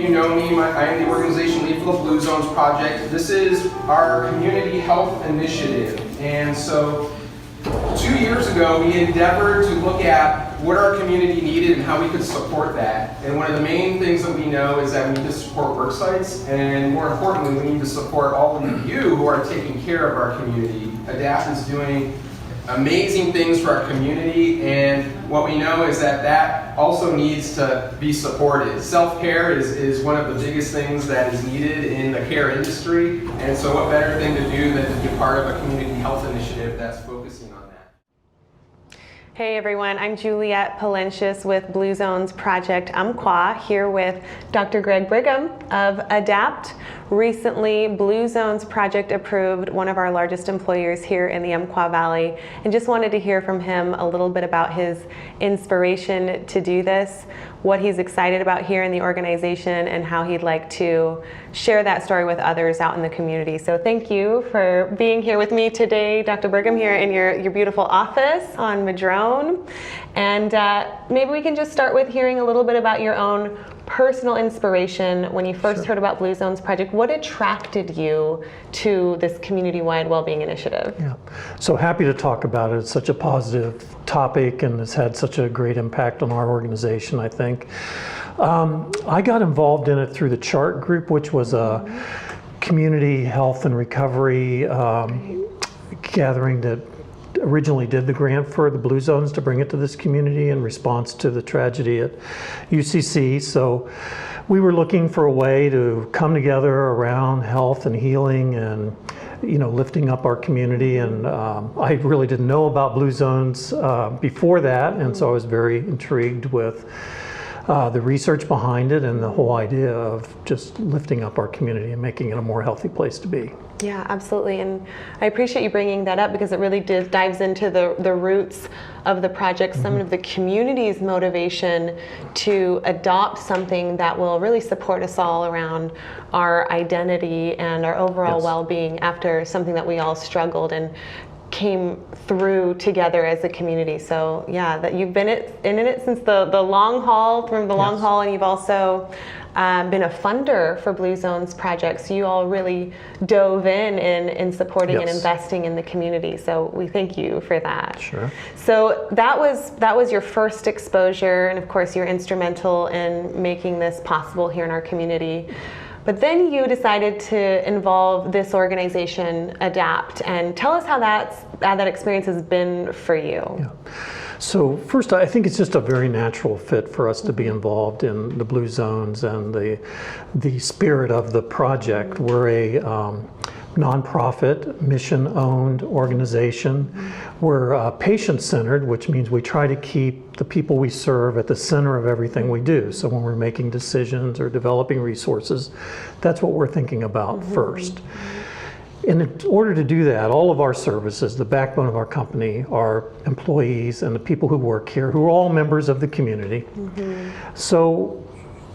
you know me, I am the organization lead for the Blue Zones Project. This is our community health initiative. And so 2 years ago, we endeavored to look at what our community needed and how we could support that. And one of the main things that we know is that we need to support work sites, and more importantly, we need to support all of you who are taking care of our community. ADAPT is doing amazing things for our community, and what we know is that that also needs to be supported. Self-care is one of the biggest things that is needed in the care industry, and so what better thing to do than to be part of a community health initiative that's focusing on that. Hey everyone, I'm Juliet Palencius with Blue Zones Project Umpqua, here with Dr. Greg Brigham of ADAPT. Recently, Blue Zones Project approved one of our largest employers here in the Umpqua Valley, and just wanted to hear from him a little bit about his inspiration to do this, what he's excited about here in the organization, and how he'd like to share that story with others out in the community. So thank you for being here with me today, Dr. Brigham, here in your beautiful office on Madrone. And maybe we can just start with hearing a little bit about your own personal inspiration when you first heard about Blue Zones Project. What attracted you to this community-wide well-being initiative? Yeah, so happy to talk about it. It's such a positive topic and it's had such a great impact on our organization, I think. I got involved in it through the CHART group, which was a community health and recovery gathering that originally did the grant for the Blue Zones to bring it to this community in response to the tragedy at UCC. So we were looking for a way to come together around health and healing and lifting up our community. And I really didn't know about Blue Zones before that, and so I was very intrigued with the research behind it and the whole idea of just lifting up our community and making it a more healthy place to be. Yeah, absolutely. And I appreciate you bringing that up because it really dives into the roots of the project, some of the community's motivation to adopt something that will really support us all around our identity and our overall well-being after something that we all struggled and came through together as a community. So yeah, that you've been in it since the long haul, from the long haul, and you've also been a funder for Blue Zones Project. So you all really dove in supporting and investing in the community. So we thank you for that. Sure. So that was your first exposure, and of course you're instrumental in making this possible here in our community. But then you decided to involve this organization, ADAPT, and tell us how that experience has been for you. Yeah. So first, I think it's just a very natural fit for us to be involved in the Blue Zones and the spirit of the project. We're a nonprofit, mission-owned organization. We're patient-centered, which means we try to keep the people we serve at the center of everything we do. So when we're making decisions or developing resources, that's what we're thinking about first. In order to do that, all of our services, the backbone of our company, are employees and the people who work here, who are all members of the community. So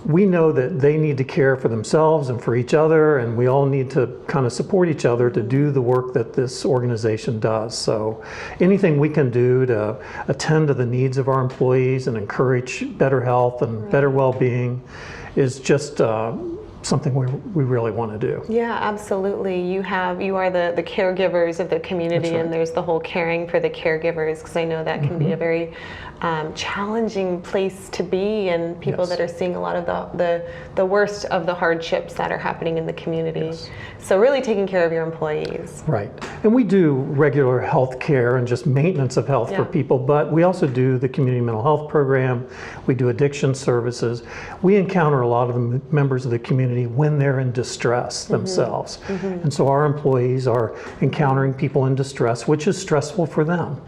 we know that they need to care for themselves and for each other, and we all need to kind of support each other to do the work that this organization does. So anything we can do to attend to the needs of our employees and encourage better health and better well-being is just something we really want to do. Yeah, absolutely. You are the caregivers of the community, and there's the whole caring for the caregivers, because I know that can be a very challenging place to be, and people that are seeing a lot of the worst of the hardships that are happening in the community. So really taking care of your employees. Right. And we do regular health care and just maintenance of health for people, but we also do the community mental health program. We do addiction services. We encounter a lot of the members of the community when they're in distress themselves. And so our employees are encountering people in distress, which is stressful for them.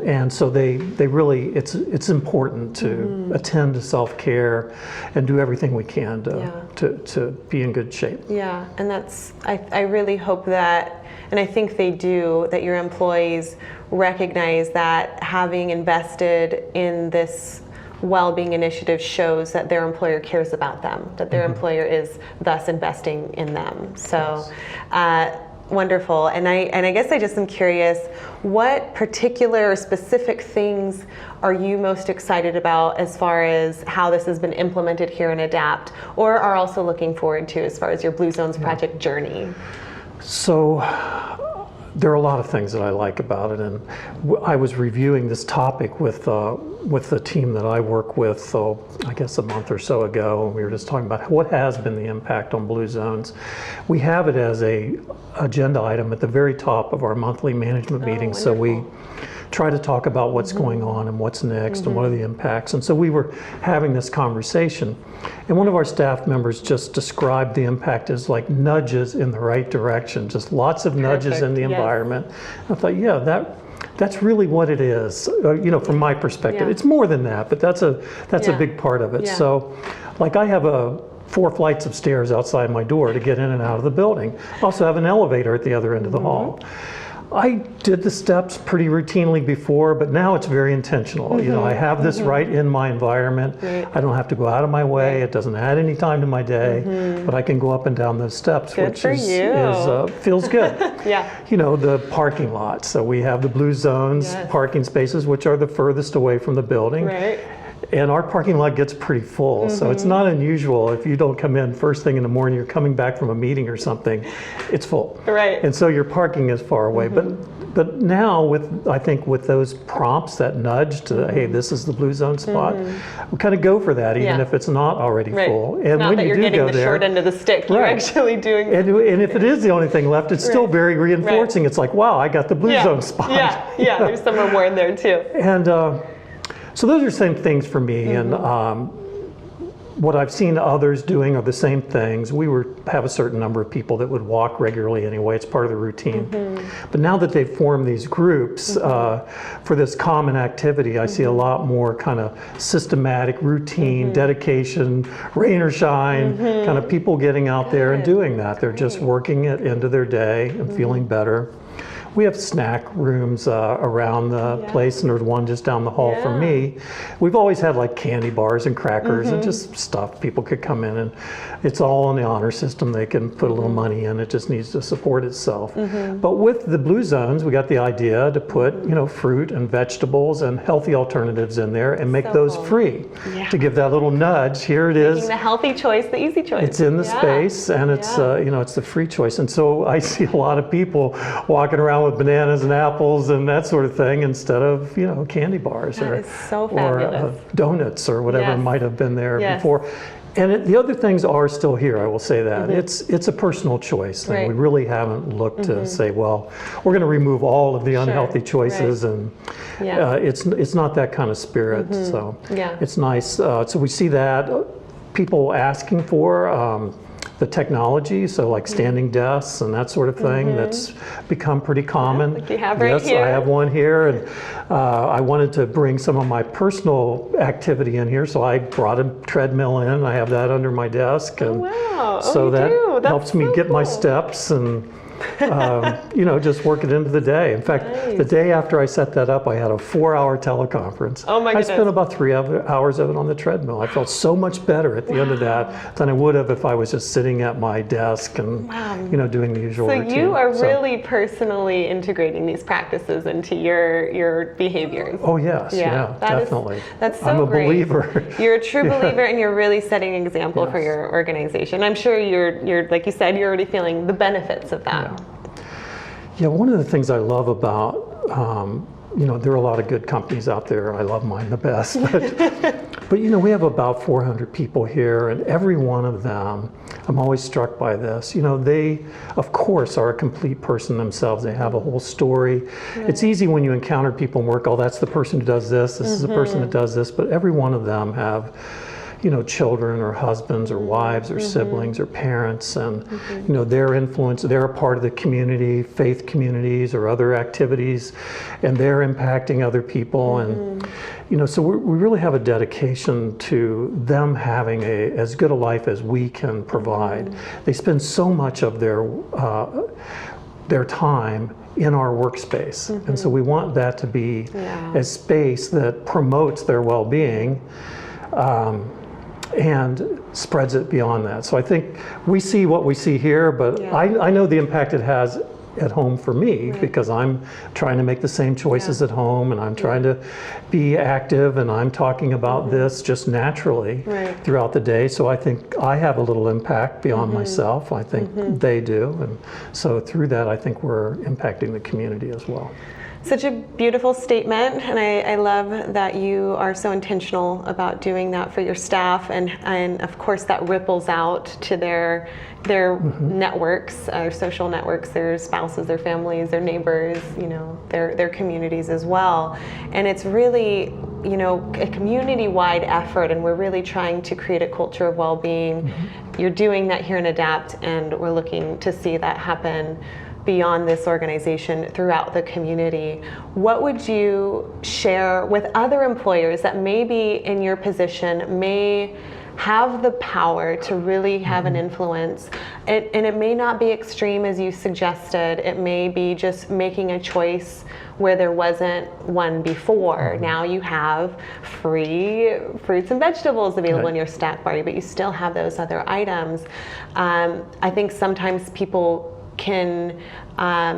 And so they really, it's important to attend to self-care and do everything we can to be in good shape. Yeah, and I really hope that, and I think they do, that your employees recognize that having invested in this well-being initiative shows that their employer cares about them, that their employer is thus investing in them. So Wonderful. And I guess I just am curious, what particular or specific things are you most excited about as far as how this has been implemented here in ADAPT, or are also looking forward to as far as your Blue Zones project journey? So there are a lot of things that I like about it, and I was reviewing this topic with the team that I work with, so I guess a month or so ago, and we were just talking about what has been the impact on Blue Zones. We have it as a agenda item at the very top of our monthly management meeting, so we try to talk about what's going on and what's next and what are the impacts. And so we were having this conversation, and one of our staff members just described the impact as like nudges in the right direction, just lots of nudges in the environment. I thought, yeah, that's really what it is, from my perspective. It's more than that, but that's a big part of it. So, like, I have 4 flights of stairs outside my door to get in and out of the building. I also have an elevator at the other end of the hall. I did the steps pretty routinely before, but now it's very intentional. I have this right in my environment. I don't have to go out of my way. It doesn't add any time to my day, but I can go up and down those steps, which feels good. The parking lot. So we have the Blue Zones parking spaces, which are the furthest away from the building. And our parking lot gets pretty full, so it's not unusual if you don't come in first thing in the morning, you're coming back from a meeting or something, it's full. And so your parking is far away. But now, I think with those prompts, that nudge to, hey, this is the Blue Zone spot, we kind of go for that, even if it's not already full. And not when that you you're do getting go the there, short end of the stick, you're actually doing and if it is the only thing left, it's still very reinforcing. It's like, wow, I got the Blue Zone spot. There's somewhere more in there too. And so those are the same things for me, and what I've seen others doing are the same things. We have a certain number of people that would walk regularly anyway. It's part of the routine. But now that they've formed these groups for this common activity, I see a lot more kind of systematic, routine, dedication, rain or shine, kind of people getting out there and doing that. They're just working it into their day and feeling better. We have snack rooms around the place, and there's one just down the hall from me. We've always had like candy bars and crackers and just stuff people could come in, and it's all on the honor system. They can put a little money in. It just needs to support itself. But with the Blue Zones, we got the idea to put fruit and vegetables and healthy alternatives in there and make those free to give that little nudge. Here it is. Making the healthy choice, the easy choice. It's in the space, and it's it's the free choice. And so I see a lot of people walking around with bananas and apples and that sort of thing instead of candy bars or donuts or whatever might have been there before. And the other things are still here, I will say that. It's a personal choice thing. We really haven't looked to say, well, we're going to remove all of the unhealthy choices, and it's not that kind of spirit. So it's nice. So we see that people asking for the technology, so like standing desks and that sort of thing, that's become pretty common. Like you have right here. I have one here, and I wanted to bring some of my personal activity in here, so I brought a treadmill in. I have that under my desk, and so that helps me get my steps and just work it into the day. In fact, the day after I set that up, I had a 4-hour teleconference. Oh my goodness. I spent about 3 hours of it on the treadmill. I felt so much better at the end of that than I would have if I was just sitting at my desk and doing the usual routine. So you are really personally integrating these practices into your behaviors. Oh yes, definitely. That's so I'm a great. believer. You're a true believer, and you're really setting an example for your organization. I'm sure you're like you said, you're already feeling the benefits of that. Yeah, one of the things I love about, there are a lot of good companies out there. I love mine the best. But we have about 400 people here, and every one of them, I'm always struck by this. They, of course, are a complete person themselves. They have a whole story. It's easy when you encounter people in work, that's the person who does this, this is the person that does this, but every one of them have children or husbands or wives or siblings or parents, and their influence, they're a part of the community, faith communities or other activities, and they're impacting other people, and so we really have a dedication to them having as good a life as we can provide. They spend so much of their time in our workspace, and so we want that to be a space that promotes their well-being and spreads it beyond that. So I think we see what we see here, but I know the impact it has at home for me, because I'm trying to make the same choices at home, and I'm trying to be active, and I'm talking about this just naturally throughout the day. So I think I have a little impact beyond myself. I think they do. And so through that, I think we're impacting the community as well. Such a beautiful statement, and I love that you are so intentional about doing that for your staff, and of course that ripples out to their networks, their social networks, their spouses, their families, their neighbors, you know, their communities as well. And it's really, you know, a community-wide effort, and we're really trying to create a culture of well-being. You're doing that here in ADAPT, and we're looking to see that happen beyond this organization throughout the community. What would you share with other employers that maybe in your position may have the power to really have an influence? And it may not be extreme as you suggested. It may be just making a choice where there wasn't one before. Now you have free fruits and vegetables available in your snack bar, but you still have those other items. I think sometimes people can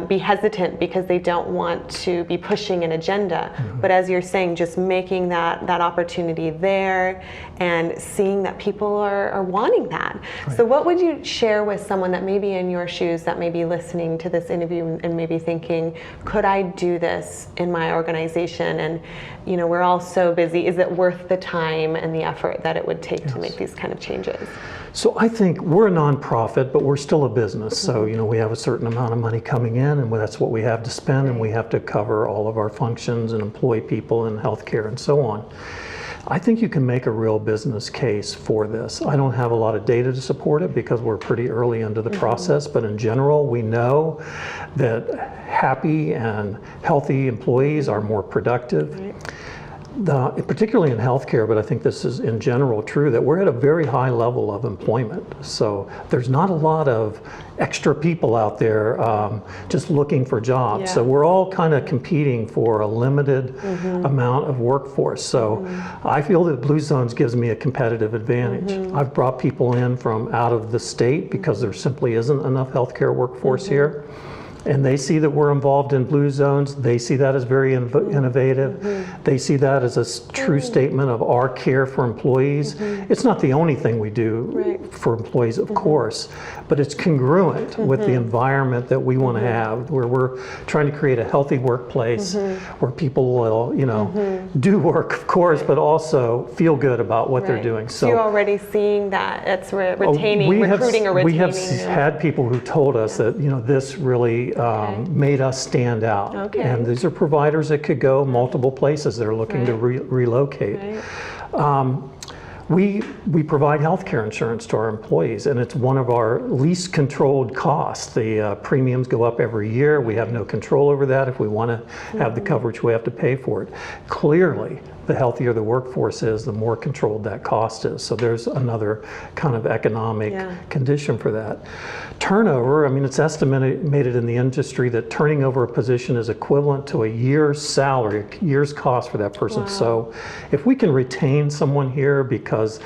be hesitant because they don't want to be pushing an agenda. But as you're saying, just making that opportunity there and seeing that people are wanting that. So what would you share with someone that may be in your shoes, that may be listening to this interview and maybe thinking, could I do this in my organization? And you know, we're all so busy. Is it worth the time and the effort that it would take to make these kind of changes? So I think we're a nonprofit, but we're still a business. So, you know, we have a certain amount of money coming in, and that's what we have to spend, and we have to cover all of our functions and employ people in healthcare and so on. I think you can make a real business case for this. I don't have a lot of data to support it because we're pretty early into the process, but in general, we know that happy and healthy employees are more productive. Particularly in healthcare, but I think this is in general true, that we're at a very high level of employment. So there's not a lot of extra people out there just looking for jobs. So we're all kind of competing for a limited amount of workforce. So I feel that Blue Zones gives me a competitive advantage. I've brought people in from out of the state because there simply isn't enough healthcare workforce here. And they see that we're involved in Blue Zones. They see that as very innovative. They see that as a true statement of our care for employees. It's not the only thing we do for employees, of course, but it's congruent with the environment that we want to have, where we're trying to create a healthy workplace where people will, you know, do work, of course, but also feel good about what they're doing. So you're already seeing that. It's retaining, recruiting or retaining. We have had people who told us that, you know, this really made us stand out. And these are providers that could go multiple places. They're looking to relocate. We provide health care insurance to our employees, and it's one of our least controlled costs. The premiums go up every year. We have no control over that. If we want to have the coverage, we have to pay for it. Clearly, the healthier the workforce is, the more controlled that cost is. So there's another kind of economic condition for that. Turnover, I mean, it's estimated in the industry that turning over a position is equivalent to a year's salary, a year's cost for that person. So if we can retain someone here because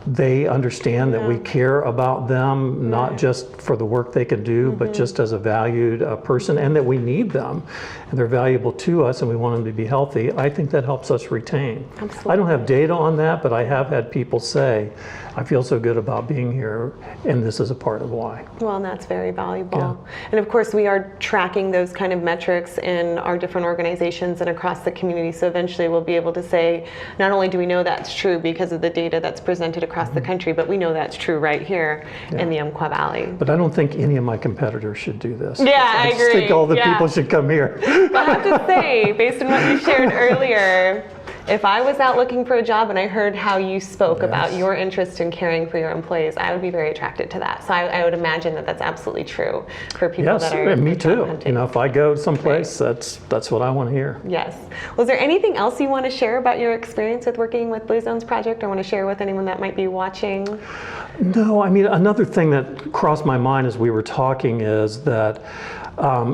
they understand that we care about them, not just for the work they can do, but just as a valued person, and that we need them, and they're valuable to us, and we want them to be healthy, I think that helps us retain. I don't have data on that, but I have had people say, I feel so good about being here, and this is a part of why. Well, and that's very valuable. And of course, we are tracking those kind of metrics in our different organizations and across the community, so eventually we'll be able to say, not only do we know that's true because of the data that's presented across the country, but we know that's true right here in the Umpqua Valley. But I don't think any of my competitors should do this. I agree. I think all the people should come here. But I have to say, based on what you shared earlier, if I was out looking for a job and I heard how you spoke about your interest in caring for your employees, I would be very attracted to that. So I would imagine that that's absolutely true for people that are me too. hunting. You know, if I go someplace, that's what I want to hear. Yes. Was there anything else you want to share about your experience with working with Blue Zones Project, or want to share with anyone that might be watching? No, I mean, another thing that crossed my mind as we were talking is that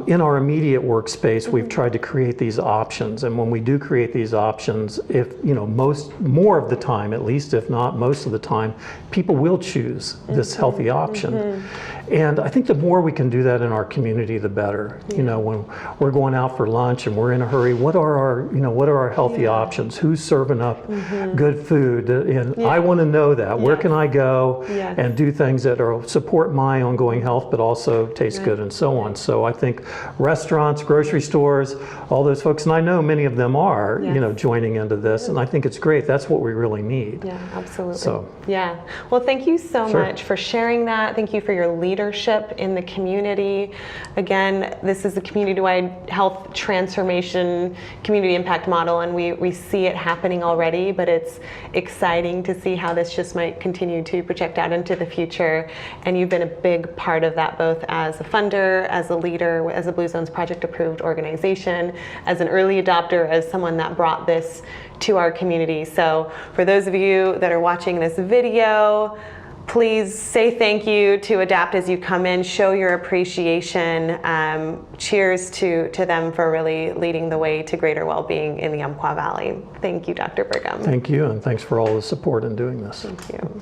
in our immediate workspace, we've tried to create these options, and when we do create these options, if you know, more of the time, at least if not most of the time, people will choose this healthy option. And I think the more we can do that in our community, the better. You know, when we're going out for lunch and we're in a hurry, what are our healthy options? Who's serving up good food? And I want to know that. Where can I go and do things that are support my ongoing health, but also taste good and so on. So I think restaurants, grocery stores, all those folks, and I know many of them are, you know, joining into this, and I think it's great. That's what we really need. Yeah, absolutely. So. Yeah. Well, thank you so much for sharing that. Thank you for your leadership in the community. Again, this is a community-wide health transformation, community impact model, and we see it happening already, but it's exciting to see how this just might continue to project out into the future. And you've been a big part of that, both as a funder, as a leader, as a Blue Zones Project approved organization, as an early adopter, as someone that brought this to our community. So for those of you that are watching this video, please say thank you to ADAPT as you come in, show your appreciation. Cheers to them for really leading the way to greater well-being in the Umpqua Valley. Thank you, Dr. Brigham. Thank you, and thanks for all the support in doing this. Thank you.